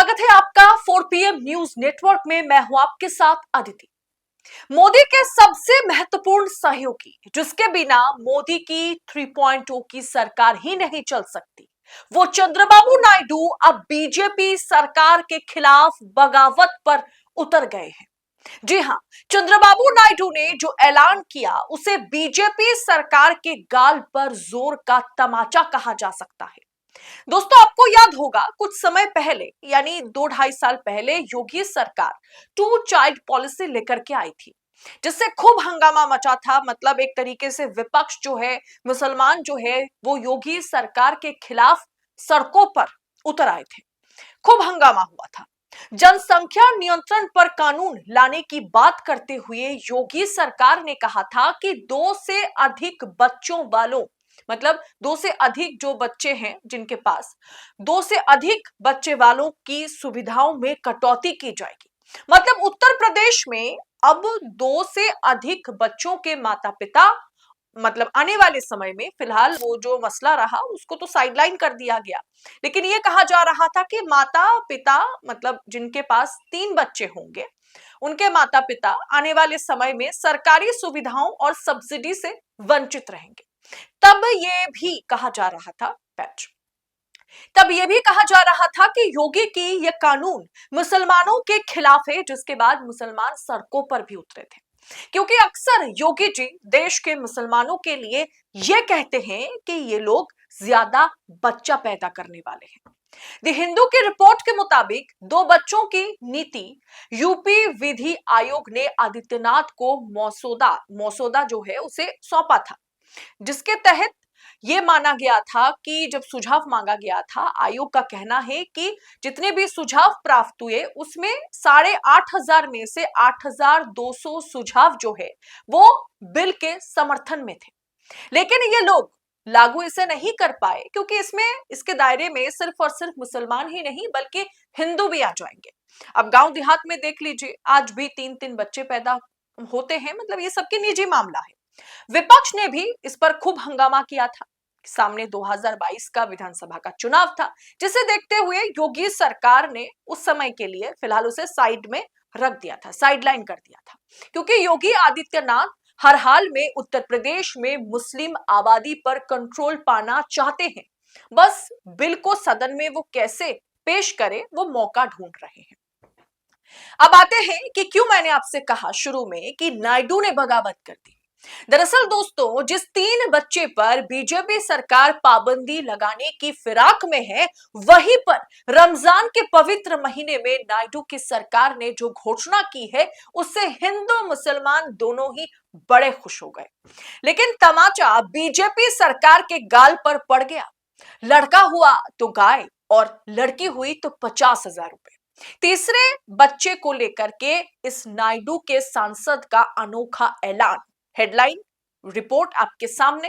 स्वागत है आपका 4 PM न्यूज नेटवर्क में। मैं हूं आपके साथ अदिति। मोदी के सबसे महत्वपूर्ण सहयोगी, जिसके बिना मोदी की 3.0 की सरकार ही नहीं चल सकती, वो चंद्रबाबू नायडू अब बीजेपी सरकार के खिलाफ बगावत पर उतर गए हैं। जी हां, चंद्रबाबू नायडू ने जो ऐलान किया उसे बीजेपी सरकार के गाल पर जोर का तमाचा कहा जा सकता है। दोस्तों, आपको याद होगा कुछ समय पहले यानी 2-2.5 साल पहले योगी सरकार 2 चाइल्ड पॉलिसी लेकर के आई थी, जिससे खूब हंगामा मचा था। मतलब एक तरीके से विपक्ष जो है, मुसलमान जो है, वो योगी सरकार के खिलाफ सड़कों पर उतर आए थे। खूब हंगामा हुआ था। जनसंख्या नियंत्रण पर कानून लाने की बात करते हुए योगी सरकार ने कहा था कि 2 से अधिक जो बच्चे हैं, जिनके पास 2 से अधिक बच्चे वालों की सुविधाओं में कटौती की जाएगी। मतलब उत्तर प्रदेश में अब 2 से अधिक बच्चों के माता पिता, मतलब आने वाले समय में फिलहाल वो जो मसला रहा उसको तो साइडलाइन कर दिया गया, लेकिन ये कहा जा रहा था कि माता पिता, मतलब जिनके पास 3 बच्चे होंगे, उनके माता पिता आने वाले समय में सरकारी सुविधाओं और सब्सिडी से वंचित रहेंगे। तब ये भी कहा जा रहा था पैच तब यह भी कहा जा रहा था कि योगी की यह कानून मुसलमानों के खिलाफ है, जिसके बाद मुसलमान सड़कों पर भी उतरे थे। क्योंकि अक्सर योगी जी देश के मुसलमानों के लिए यह कहते हैं कि ये लोग ज्यादा बच्चा पैदा करने वाले हैं। द हिंदू की रिपोर्ट के मुताबिक 2 बच्चों की नीति यूपी विधि आयोग ने आदित्यनाथ को मसौदा जो है उसे सौंपा था, जिसके तहत यह माना गया था कि जब सुझाव मांगा गया था, आयोग का कहना है कि जितने भी सुझाव प्राप्त हुए उसमें 8,500 में से 8,200 सुझाव जो है वो बिल के समर्थन में थे। लेकिन ये लोग लागू इसे नहीं कर पाए, क्योंकि इसके दायरे में सिर्फ और सिर्फ मुसलमान ही नहीं बल्कि हिंदू भी आ जाएंगे। अब गांव देहात में देख लीजिए, आज भी 3-3 बच्चे पैदा होते हैं। मतलब ये सबके निजी मामला है। विपक्ष ने भी इस पर खूब हंगामा किया था। सामने 2022 का विधानसभा का चुनाव था, जिसे देखते हुए योगी सरकार ने उस समय के लिए फिलहाल उसे साइड में रख दिया था, साइडलाइन कर दिया था, क्योंकि योगी आदित्यनाथ हर हाल में उत्तर प्रदेश में मुस्लिम आबादी पर कंट्रोल पाना चाहते हैं। बस बिल को सदन में वो कैसे पेश करे, वो मौका ढूंढ रहे हैं। अब आते हैं कि क्यों मैंने आपसे कहा शुरू में कि नायडू ने बगावत कर दी। दरअसल दोस्तों, जिस 3 बच्चे पर बीजेपी सरकार पाबंदी लगाने की फिराक में है, वहीं पर रमजान के पवित्र महीने में नायडू की सरकार ने जो घोषणा की है, उससे हिंदू मुसलमान दोनों ही बड़े खुश हो गए। लेकिन तमाचा बीजेपी सरकार के गाल पर पड़ गया। लड़का हुआ तो गाय और लड़की हुई तो 50,000 रुपए। तीसरे बच्चे को लेकर के इस नायडू के सांसद का अनोखा ऐलान। हेडलाइन रिपोर्ट आपके सामने।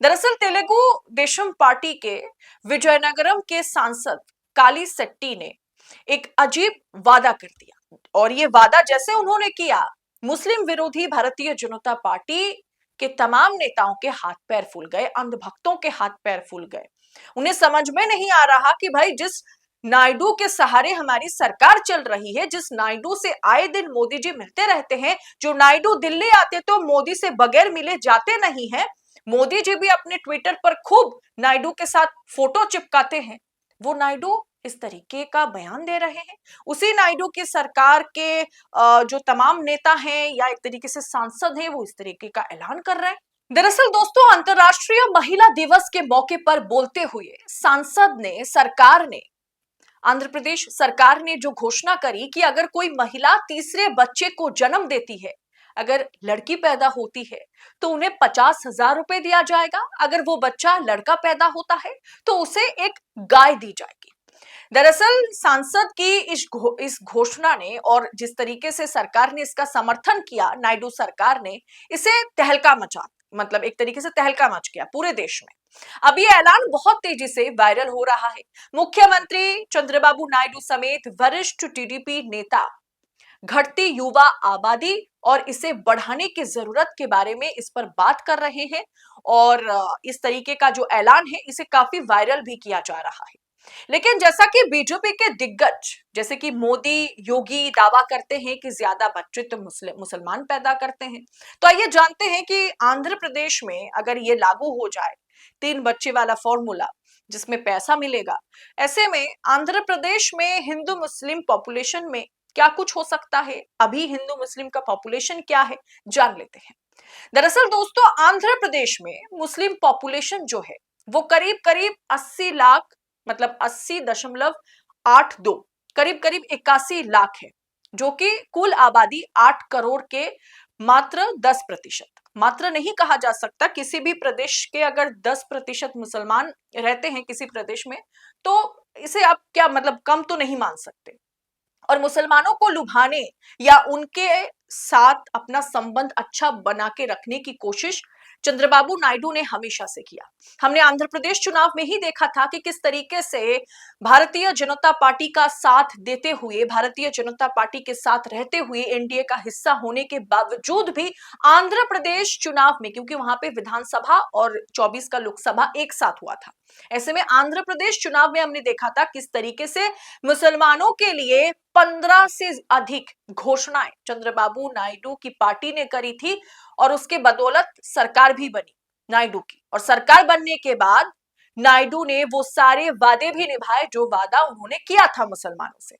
दरअसल तेलुगु देशम पार्टी के विजयनगरम के सांसद काली सेट्टी ने एक अजीब वादा कर दिया, और ये वादा जैसे उन्होंने किया, मुस्लिम विरोधी भारतीय जनता पार्टी के तमाम नेताओं के हाथ पैर फूल गए, अंधभक्तों के हाथ पैर फूल गए। उन्हें समझ में नहीं आ रहा कि भाई, जिस नायडू के सहारे हमारी सरकार चल रही है, जिस नायडू से आए दिन मोदी जी मिलते रहते हैं, जो नायडू दिल्ली आते तो मोदी से बगैर मिले जाते नहीं हैं, मोदी जी भी अपने ट्विटर पर खूब नायडू के साथ फोटो चिपकाते हैं, वो नायडू इस तरीके का बयान दे रहे हैं। उसी नायडू की सरकार के जो तमाम नेता हैं या एक तरीके से सांसद हैं, वो इस तरीके का ऐलान कर रहे हैं। दरअसल दोस्तों, अंतरराष्ट्रीय महिला दिवस के मौके पर बोलते हुए आंध्र प्रदेश सरकार ने जो घोषणा करी कि अगर कोई महिला तीसरे बच्चे को जन्म देती है, अगर लड़की पैदा होती है तो उन्हें 50,000 रुपए दिया जाएगा, अगर वो बच्चा लड़का पैदा होता है तो उसे एक गाय दी जाएगी। दरअसल सांसद की इस घोषणा ने, और जिस तरीके से सरकार ने इसका समर्थन किया, नायडू सरकार ने, इसे एक तरीके से तहलका मच गया पूरे देश में। अब ये ऐलान बहुत तेजी से वायरल हो रहा है। मुख्यमंत्री चंद्रबाबू नायडू समेत वरिष्ठ टीडीपी नेता घटती युवा आबादी और इसे बढ़ाने की जरूरत के बारे में इस पर बात कर रहे हैं, और इस तरीके का जो ऐलान है इसे काफी वायरल भी किया जा रहा है। लेकिन जैसा कि बीजेपी के दिग्गज जैसे कि मोदी, योगी दावा करते हैं कि ज्यादा बच्चे तो मुसलमान पैदा करते हैं, तो आइए जानते हैं कि आंध्र प्रदेश में अगर ये लागू हो जाए 3 बच्चे वाला फॉर्मूला जिसमें पैसा मिलेगा, ऐसे में आंध्र प्रदेश में हिंदू मुस्लिम पॉपुलेशन में क्या कुछ हो सकता है। अभी हिंदू मुस्लिम का पॉपुलेशन क्या है, जान लेते हैं। दरअसल दोस्तों, आंध्र प्रदेश में मुस्लिम पॉपुलेशन जो है वो करीब करीब 80 लाख, मतलब 80.82, करीब करीब 81 लाख है, जो कि कुल आबादी 8 करोड़ के मात्र 10%। मात्र नहीं कहा जा सकता, किसी भी प्रदेश के अगर 10% मुसलमान रहते हैं किसी प्रदेश में, तो इसे आप क्या मतलब कम तो नहीं मान सकते। और मुसलमानों को लुभाने या उनके साथ अपना संबंध अच्छा बना के रखने की कोशिश चंद्रबाबू नायडू ने हमेशा से किया। हमने आंध्र प्रदेश चुनाव में ही देखा था कि किस तरीके से भारतीय जनता पार्टी का साथ देते हुए, भारतीय जनता पार्टी के साथ रहते हुए, एनडीए का हिस्सा होने के बावजूद भी आंध्र प्रदेश चुनाव में, क्योंकि वहां पे विधानसभा और 24 का लोकसभा एक साथ हुआ था, ऐसे में आंध्र प्रदेश चुनाव में हमने देखा था किस तरीके से मुसलमानों के लिए 15 से अधिक घोषणाएं चंद्रबाबू नायडू की पार्टी ने करी थी, और उसके बदौलत सरकार भी बनी नायडू की। और सरकार बनने के बाद नायडू ने वो सारे वादे भी निभाए जो वादा उन्होंने किया था मुसलमानों से।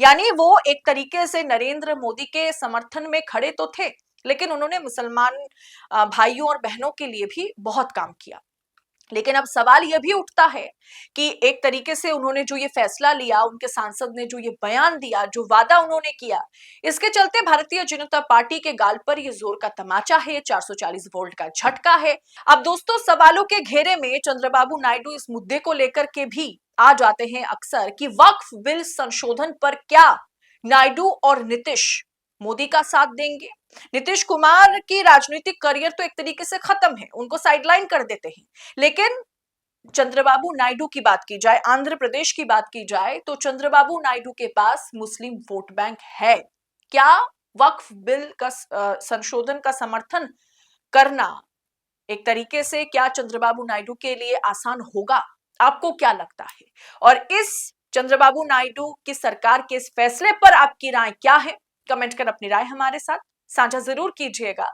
यानी वो एक तरीके से नरेंद्र मोदी के समर्थन में खड़े तो थे, लेकिन उन्होंने मुसलमान भाइयों और बहनों के लिए भी बहुत काम किया। लेकिन अब सवाल यह भी उठता है कि एक तरीके से उन्होंने जो ये फैसला लिया, उनके सांसद ने जो ये बयान दिया, जो वादा उन्होंने किया, इसके चलते भारतीय जनता पार्टी के गाल पर ये जोर का तमाचा है, 440 वोल्ट का झटका है। अब दोस्तों, सवालों के घेरे में चंद्रबाबू नायडू इस मुद्दे को लेकर के भी आ जाते हैं अक्सर कि वक्फ बिल संशोधन पर क्या नायडू और नीतीश मोदी का साथ देंगे। नीतीश कुमार की राजनीतिक करियर तो एक तरीके से खत्म है, उनको साइडलाइन कर देते हैं। लेकिन चंद्रबाबू नायडू की बात की जाए, आंध्र प्रदेश की बात की जाए, तो चंद्रबाबू नायडू के पास मुस्लिम वोट बैंक है। क्या वक्फ बिल का संशोधन का समर्थन करना एक तरीके से क्या चंद्रबाबू नायडू के लिए आसान होगा? आपको क्या लगता है? और इस चंद्रबाबू नायडू की सरकार के इस फैसले पर आपकी राय क्या है? कमेंट कर अपनी राय हमारे साथ साझा जरूर कीजिएगा,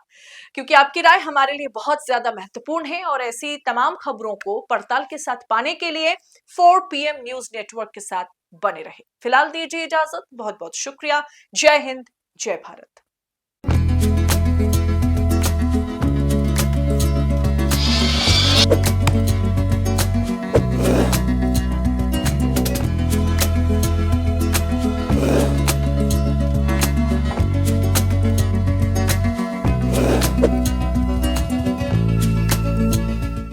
क्योंकि आपकी राय हमारे लिए बहुत ज्यादा महत्वपूर्ण है। और ऐसी तमाम खबरों को पड़ताल के साथ पाने के लिए 4 PM न्यूज नेटवर्क के साथ बने रहे। फिलहाल दीजिए इजाजत, बहुत बहुत शुक्रिया। जय हिंद, जय भारत।